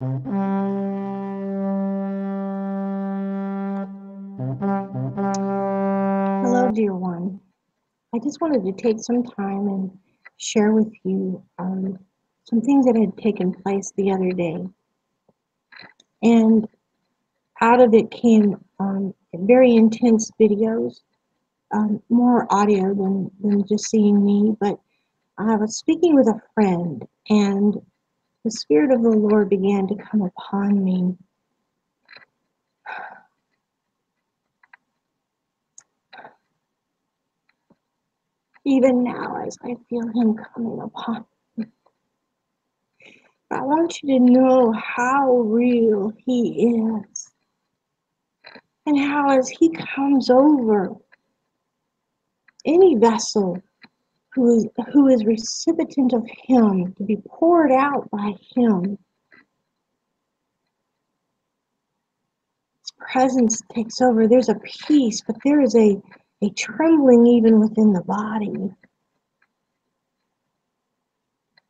Hello, dear one. I just wanted to take some time and share with you some things that had taken place the other day. And out of it came very intense videos, more audio than just seeing me. But I was speaking with a friend, and the Spirit of the Lord began to come upon me. Even now, as I feel Him coming upon me, I want you to know how real He is, and how as He comes over any vessel who is recipient of Him, to be poured out by Him, His presence takes over. There's a peace, but there is a trembling even within the body.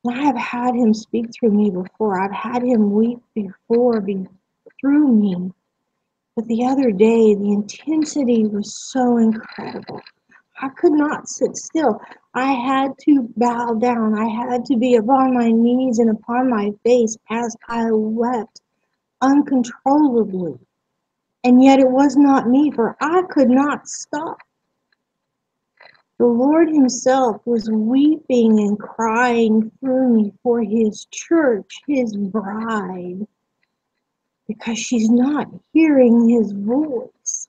I have had Him speak through me before. I've had Him weep through me. But the other day, the intensity was so incredible. I could not sit still. I had to bow down. I had to be upon my knees and upon my face as I wept uncontrollably. And yet it was not me, for I could not stop. The Lord Himself was weeping and crying through me for His church, His bride, because she's not hearing His voice.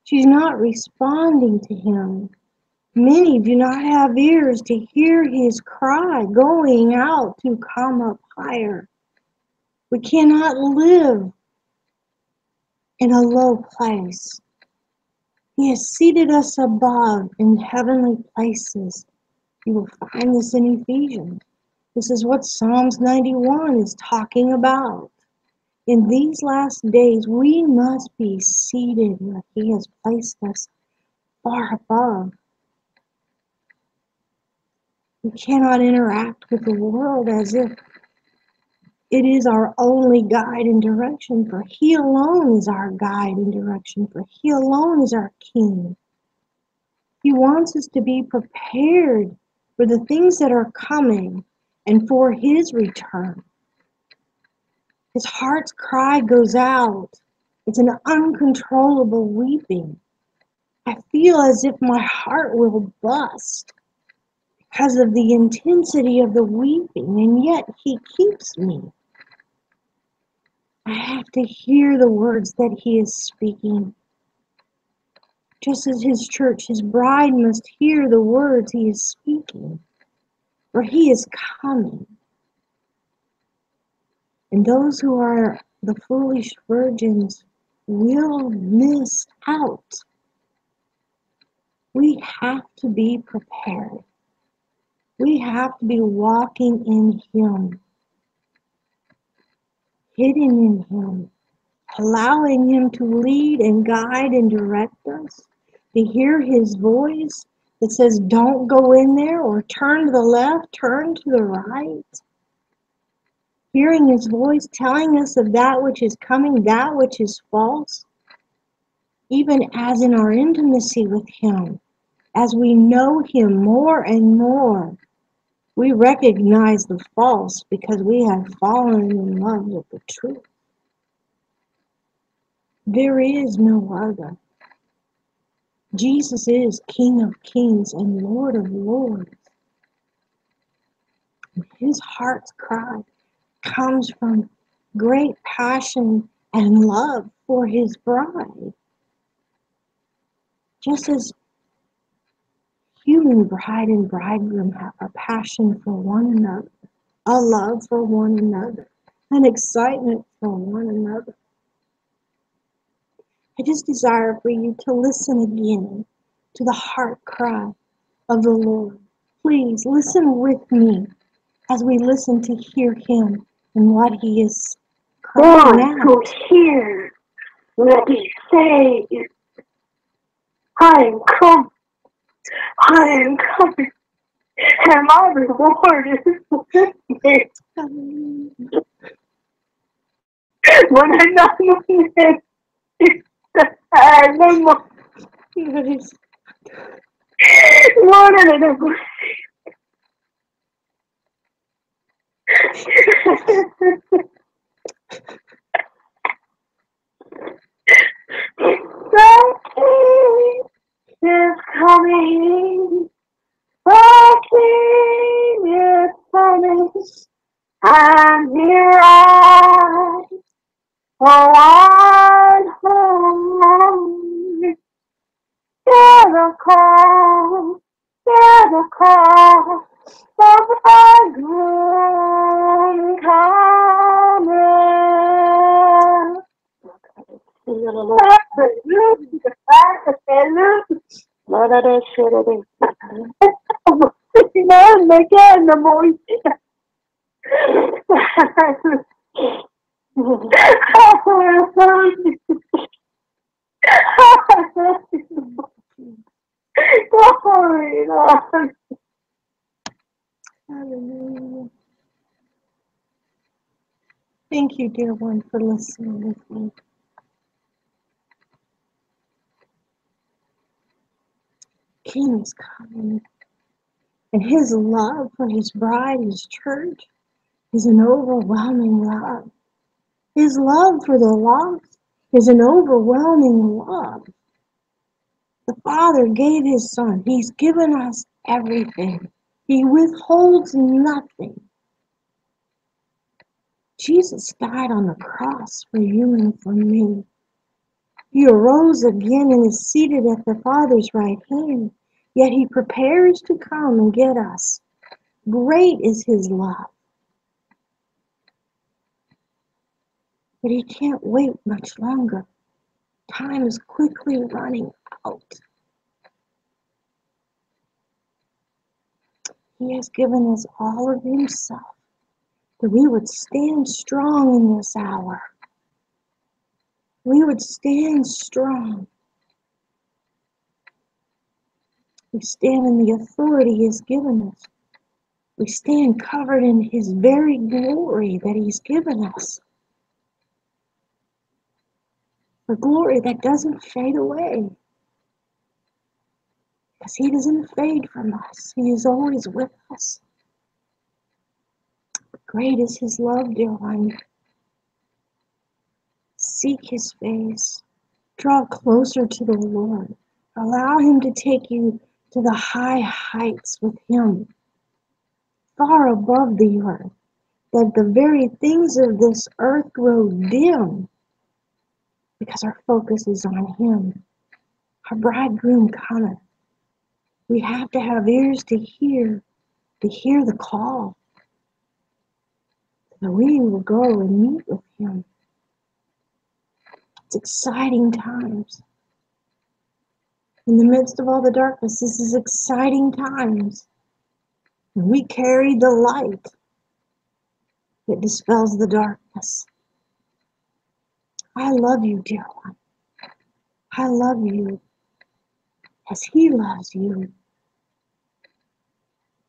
She's not responding to Him. Many do not have ears to hear His cry going out to come up higher. We cannot live in a low place. He has seated us above in heavenly places. You will find this in Ephesians. This is what Psalms 91 is talking about. In these last days, we must be seated where He has placed us far above. We cannot interact with the world as if it is our only guide and direction, for He alone is our guide and direction, for He alone is our King. He wants us to be prepared for the things that are coming and for His return. His heart's cry goes out. It's an uncontrollable weeping. I feel as if my heart will bust because of the intensity of the weeping, and yet He keeps me. I have to hear the words that He is speaking. Just as His church, His bride, must hear the words He is speaking, for He is coming. And those who are the foolish virgins will miss out. We have to be prepared. We have to be walking in Him, hidden in Him, allowing Him to lead and guide and direct us, to hear His voice that says, don't go in there, or turn to the left, turn to the right. Hearing His voice telling us of that which is coming, that which is false, even as in our intimacy with Him, as we know Him more and more, we recognize the false because we have fallen in love with the truth. There is no other. Jesus is King of Kings and Lord of Lords. His heart's cry comes from great passion and love for His bride. Just as human bride and bridegroom have a passion for one another, a love for one another, an excitement for one another. I just desire for you to listen again to the heart cry of the Lord. Please listen with me as we listen to hear Him and what He is crying out. To hear what He says. I am coming. I am coming. And my reward is with me. Buenas noches. Vamos. Nice. Buenas noches. Is coming. The King is coming. And here I one home. Hear the call of a groom coming. No, me queda muy Hallelujah. Thank you, dear one, for listening with me. King is coming, and his love for his bride, his church, is an overwhelming love. His love for the lost is an overwhelming love. The Father gave his Son. He's given us everything. He withholds nothing. Jesus died on the cross for you and for me. He arose again and is seated at the Father's right hand. Yet he prepares to come and get us. Great is his love. But he can't wait much longer. Time is quickly running out. He has given us all of himself, that we would stand strong in this hour. We would stand strong. We stand in the authority he has given us. We stand covered in his very glory that he's given us. The glory that doesn't fade away. Because he doesn't fade from us. He is always with us. Great is his love, dear one. Seek his face. Draw closer to the Lord. Allow him to take you to the high heights with him, far above the earth, that the very things of this earth grow dim because our focus is on him. Our bridegroom cometh. We have to have ears to hear the call, so that we will go and meet with him. It's exciting times. In the midst of all the darkness, this is exciting times. And we carry the light that dispels the darkness. I love you, dear one. I love you as he loves you.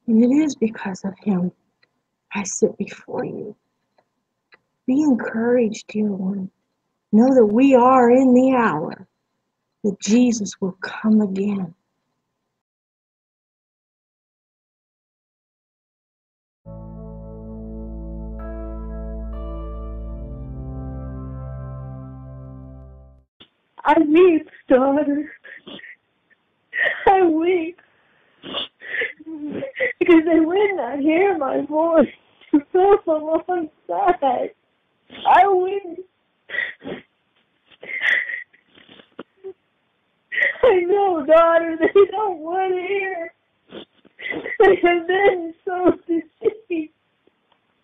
And it is because of him I sit before you. Be encouraged, dear one. Know that we are in the hour that Jesus will come again. I weep, daughter. I weep. Because they would not hear my voice to come alongside. I weep. I know, daughter, they don't want to hear. They have been so deceived.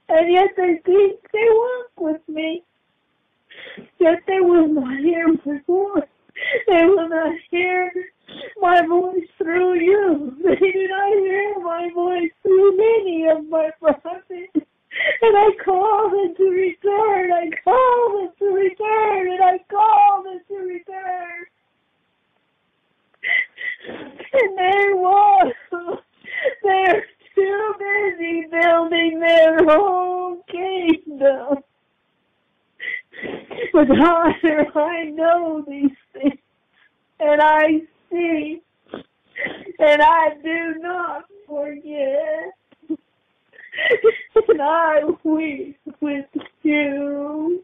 And yet they think they walk with me. Yet they will not hear my voice. They will not hear my voice through you. They do not hear my voice through many of my prophets. And I call them to return. I call them to return. And I call them to return. And they won't. They're too busy building their own kingdom. But Father, I know these things, and I see, and I do not forget, and I weep with you.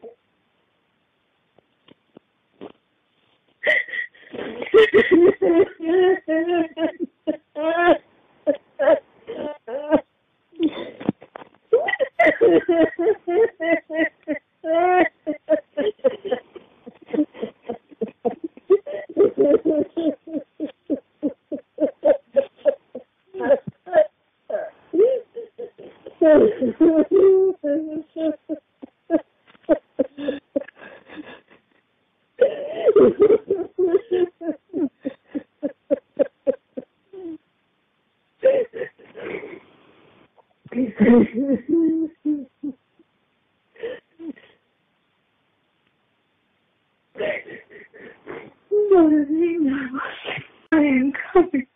I am coming,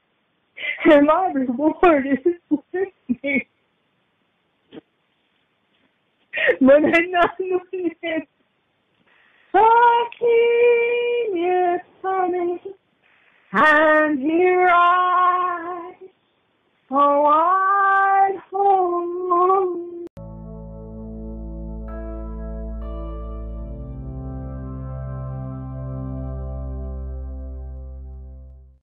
and my reward is with me. But I'm not looking at our King is coming.